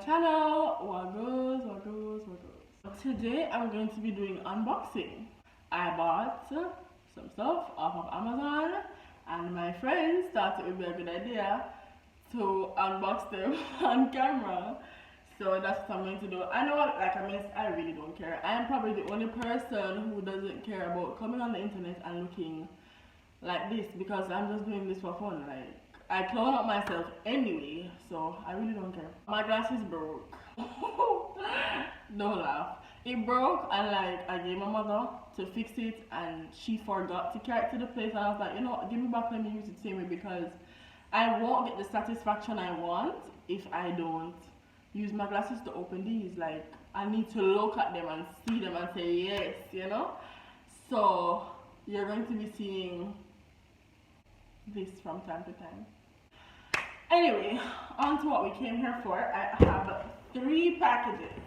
channel. What goes. Today I'm going to be doing unboxing. I bought some stuff off of Amazon and my friends thought it would be a good idea to unbox them on camera. So that's what I'm going to do. I know, like, I really don't care. I am probably the only person who doesn't care about coming on the internet and looking like this because I'm just doing this for fun. Like, I clone up myself anyway, so I really don't care. My glasses broke. Don't laugh. It broke and like I gave my mother to fix it and she forgot to carry it to the place and I was like, you know, give me back, let me use it the same way because I won't get the satisfaction I want if I don't use my glasses to open these. Like, I need to look at them and see them and say yes, you know? So you're going to be seeing this from time to time. Anyway, on to what we came here for. I have 3 packages.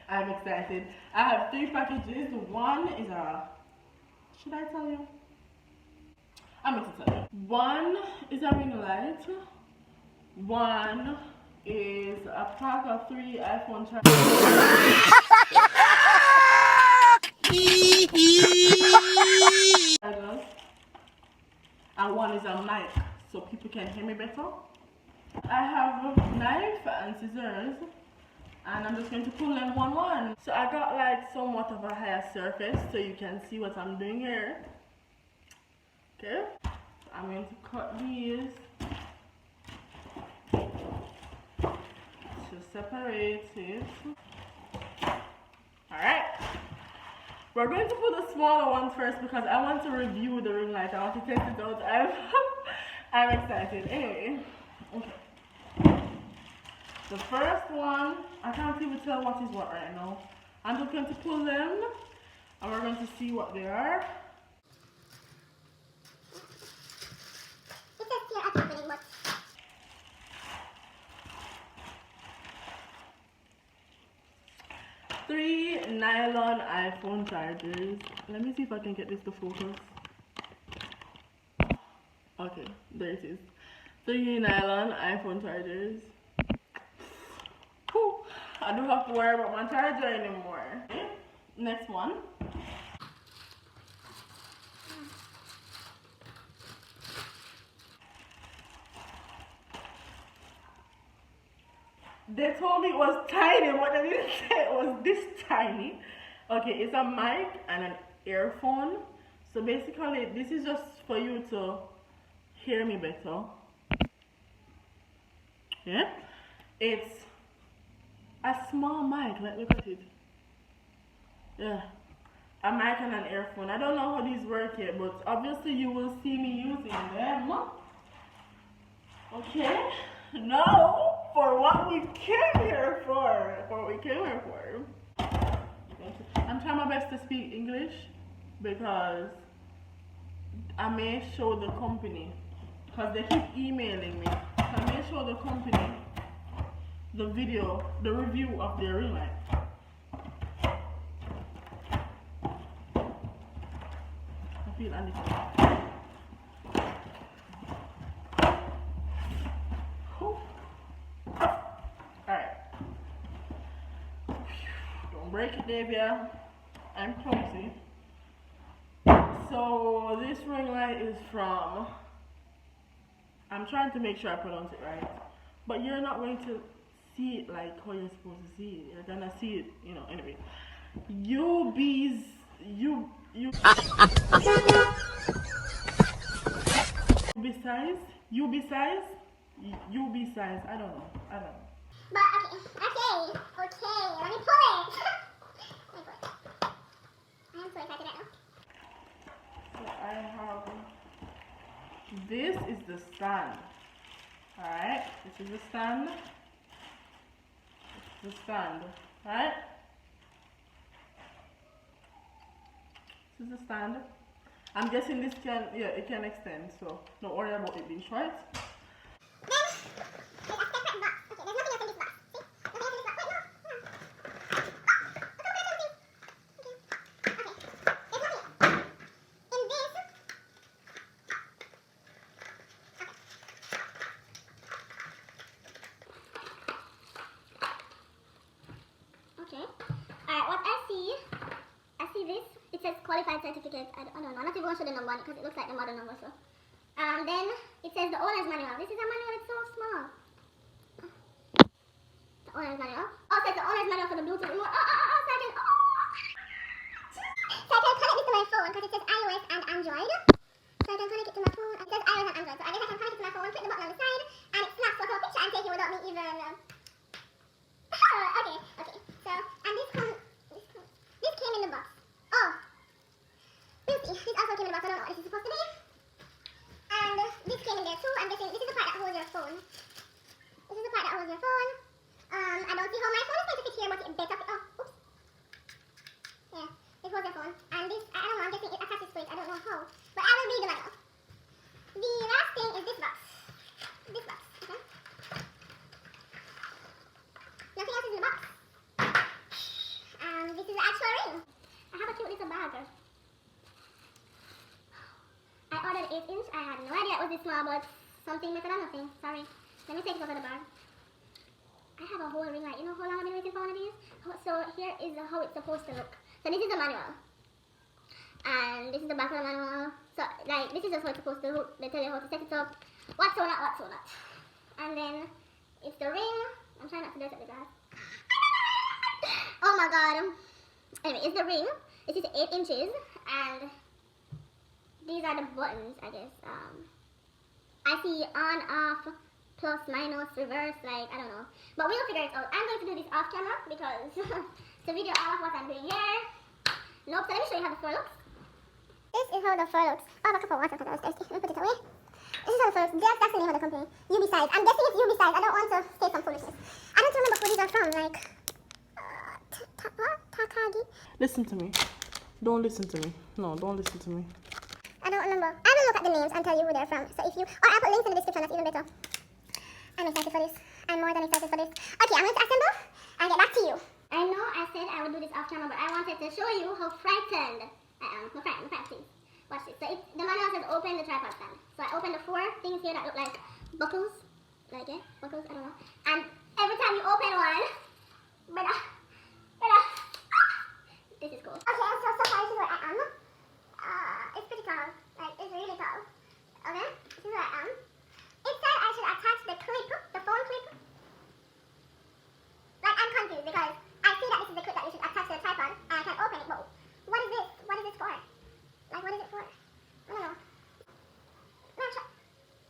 I'm excited. I have 3 packages. One is a... Should I tell you? I'm going to tell you. One is a ring light. One is a pack of 3 iPhone chargers. And one is a mic, so people can hear me better. I have a knife and scissors, and I'm just going to pull them one. So I got like somewhat of a higher surface, so you can see what I'm doing here. Okay, I'm going to cut these to separate it. Alright. We're going to put the smaller one first because I want to review the ring light. I want to test it out. I'm excited. Anyway, okay. The first one, I can't even tell what is what right now. I'm just going to pull them and we're going to see what they are. Three nylon iPhone chargers. Let me see if I can get this to focus. Okay, there it is. 3 nylon iPhone chargers. Whew, I don't have to worry about my charger anymore. Okay, next one. They told me it was tiny, but they didn't say it was this tiny. Okay, it's a mic and an earphone. So basically, this is just for you to hear me better. Yeah? It's a small mic, like look at it. Yeah. A mic and an earphone. I don't know how these work yet, but obviously you will see me using them. Okay? Now, for what we came here for. I'm trying my best to speak English because I may show the company, because they keep emailing me. So I may show the company the video, the review of their ring light. I feel uneasy. Break it, Davia. I'm clumsy. So this ring light is from, I'm trying to make sure I pronounce it right, but you're not going to see it like how you're supposed to see it. You're gonna see it, you know, anyway. Ubeesize, I don't know. But okay, let me pull it. I am so excited right now. So I have, this is the stand. Alright, this is the stand. Right? This is the stand. I'm guessing this can, yeah, it can extend, so don't worry about it being short. qualified certificate. I don't know. I'm not even going to show the number on it because it looks like the model number. So, then it says the owner's manual. This is a manual. It's so small. The owner's manual. Oh, it says the owner's manual for the Bluetooth remote. So I can. So I can connect this to my phone because it says iOS and Android. So I can connect it to my phone. It says iOS and Android. So I guess I can connect it to my phone, click the button on the side, and it snaps photo picture and take it without me even. Okay. So, and this came in the box. Oh, we'll see. This also came in the box. I don't know what this is supposed to be. And this came in there too. I'm guessing this is the part that holds your phone. This is the part that holds your phone. I don't see how my phone is going to fit here, but it better. Oh, oops. Yeah, it holds your phone. And this, I don't know. I'm guessing it attaches to it. I don't know how, but I will read the manual. The last thing is this box. This box. Okay. Nothing else is in the box. This is the actual ring. I have a cute little bag. I ordered 8-inch. I had no idea it was this small, but something better than nothing. Sorry. Let me take it out of the bag. I have a whole ring light. You know how long I've been waiting for one of these? So here is how it's supposed to look. So this is the manual. And this is the back of the manual. So like this is just how it's supposed to look. They tell you how to set it up. What's so not. And then it's the ring. I'm trying not to dirty the glass. Oh my god. Anyway, it's the ring. This is 8 inches, and these are the buttons, I guess. I see on, off, plus, minus, reverse, like, I don't know. But we'll figure it out. I'm going to do this off camera because to video all of what I'm doing here. Nope, so let me show you how the floor looks. This is how the floor looks. Oh, I have a cup of water because I was thirsty. Let me put it away. This is how the floor looks. That's the name of the company. Ubeesize. I'm guessing it's Ubeesize. I don't want to say some foolishness. I don't remember who these are from, like... Takagi? Listen to me. Don't listen to me. No, don't listen to me. I don't remember. I will look at the names and tell you who they're from. So if you... Or I'll put links in the description. That's even better. I'm excited for this. I'm more than excited for this. Okay, I'm going to assemble and get back to you. I know I said I would do this off camera, but I wanted to show you how frightened I am. No frightened, please. Watch this. So the manual says open the tripod stand. So I opened the 4 things here that look like buckles. Like, yeah, buckles, I don't know. And every time you open one, this is cool. Okay, so far this is where I am. It's pretty tall. Like, it's really tall. Okay, this is where I am. It said I should attach the clip, the phone clip. Like, I'm confused because I see that this is the clip that you should attach to the tripod and I can open it, but what is this? What is this for? Like, what is it for? I don't know.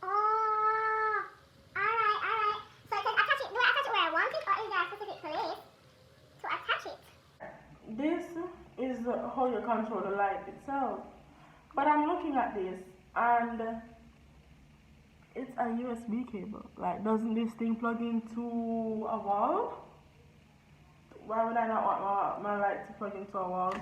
Oh, alright. So it says attach it. Do I attach it where I want it, or is there a specific place to attach it? This is how you control the light itself. But I'm looking at this and it's a USB cable. Like, doesn't this thing plug into a wall? Why would I not want my light to plug into a wall?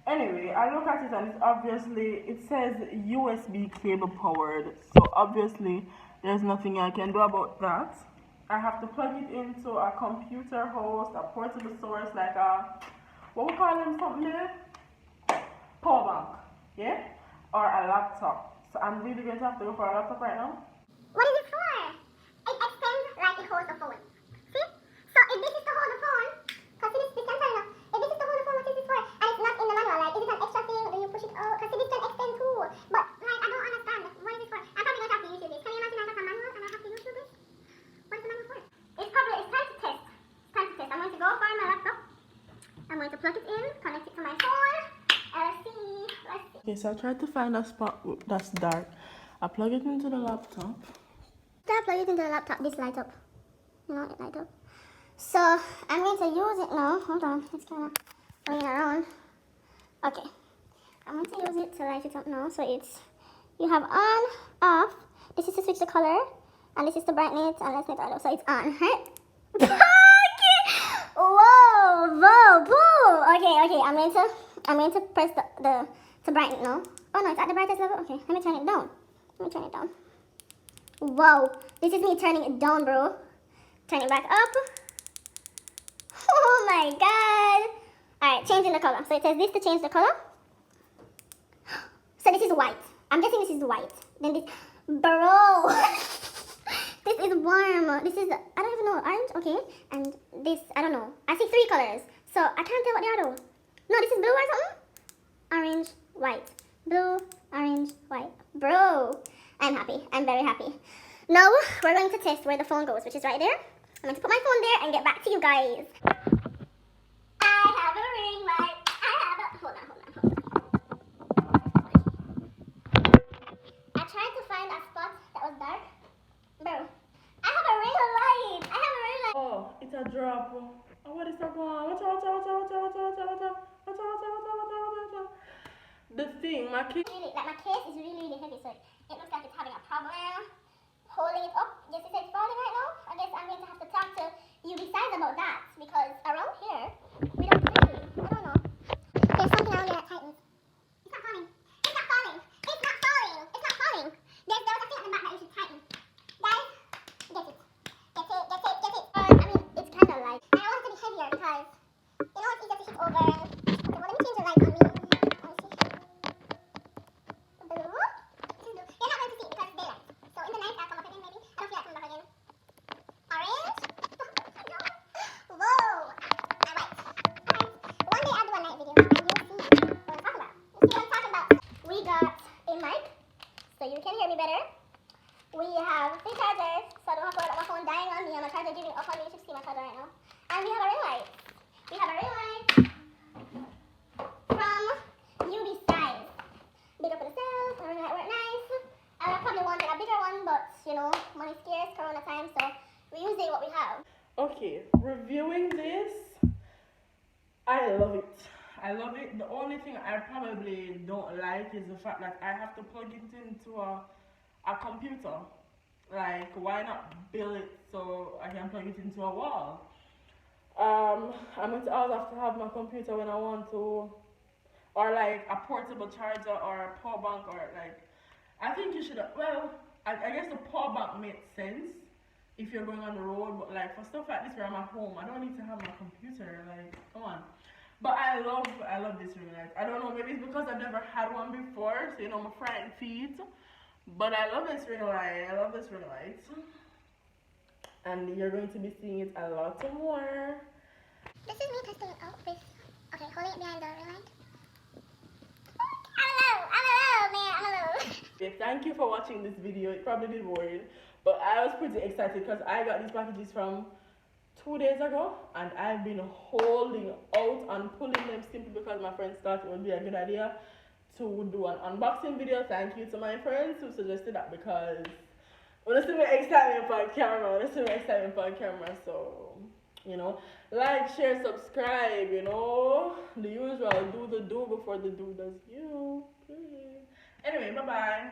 Anyway, I look at it and it's obviously, it says USB cable powered. So obviously there's nothing I can do about that. I have to plug it into a computer host, a portable source, like a, what we call them, something there? Power bank, yeah? Or a laptop. So I'm really going to have to go for a laptop right now. What is it for? It extends like it holds the phone. See? So if this is to hold the phone, because this can tell you, if this is to hold the phone, what is this for? And it's not in the manual, like, is it an extra thing? Do you push it out? Because this can extend too. But, like, I don't understand. What is this for? I'm probably going to have to YouTube this. Can you imagine I got a manual and I have to YouTube this? What is the manual for? It's time to test. I'm going to go for my laptop. I'm going to plug it in, connect it to my phone. Let's see. Okay, so I tried to find a spot that's dark. I plug it into the laptop. After I plug it into the laptop, this light up. You know, it light up. So I'm going to use it now. Hold on, it's kind of going around. Okay, I'm going to use it to light it up now. So it's, you have on, off. This is to switch the color, and this is to brighten it, and let's make it all up. So it's on, right? Whoa, boo. Okay. I'm going to press the to brighten it now. Oh no, it's at the brightest level. Okay, let me turn it down. Whoa, this is me turning it down, bro. Turn it back up. Oh my god. Alright, changing the color. So it says this to change the color. So this is white. I'm guessing this is white. Then this, bro. This is warm. This is, I don't even know, orange. Okay, and this, I don't know. I see 3 colors. So I can't tell what they are though. No, this is blue or something. Orange. white. Blue, orange, white. Bro, I'm happy. I'm very happy. Now, we're going to test where the phone goes, which is right there. I'm going to put my phone there and get back to you guys. I have a ring light. I have a... Hold on. I tried to find a spot that was dark. Bro, I have a ring light. Oh, it's a drop. Oh, what is that going? Watch out. The thing, my kid. Really, like my case is really heavy, so it looks like it's having a problem holding it up. Yes, it's falling right now. I guess I'm going to have to talk to Ubeesize about that because around here we don't really. I don't know. There's something around here that tightens. It's not falling. It's not falling. It's not falling. It's not falling. There was a thing at the back that you should tighten. Guys, get it. I mean, it's kind of light. And I want it to be heavier because you know it's easier to hit over. Okay, well let me change the light on me. So you can hear me better. We have 3 chargers, so I don't have to worry about my phone dying on me and my charger giving up on me. You should see my charger right now. And we have a ring light. From Ubeesize. Big up for the sales, our ring light work nice. I probably wanted a bigger one, but you know, money's scarce, corona time, so we're using what we have. Okay, reviewing this, I love it. The only thing I probably don't like is the fact that I have to plug it into a computer. Like, why not build it so I can plug it into a wall? I'm going to always have to have my computer when I want to, or like a portable charger or a power bank, or like, I think you should, well, I guess the power bank makes sense if you're going on the road, but like for stuff like this where I'm at home, I don't need to have my computer, like, come on. But I love this ring light. I don't know, maybe it's because I've never had one before, so you know, my frightened feet. But I love this ring light. And you're going to be seeing it a lot more. This is me testing it out with, okay, holding it behind the ring light. I'm alone. Okay, thank you for watching this video. It probably did worry, but I was pretty excited because I got these packages from 2 days ago, and I've been holding out and pulling them simply because my friends thought it would be a good idea to do an unboxing video. Thank you to my friends who suggested that, because when see my excitement on camera, so you know, like, share, subscribe, you know, the usual, do the do before the do does you. Anyway, bye bye.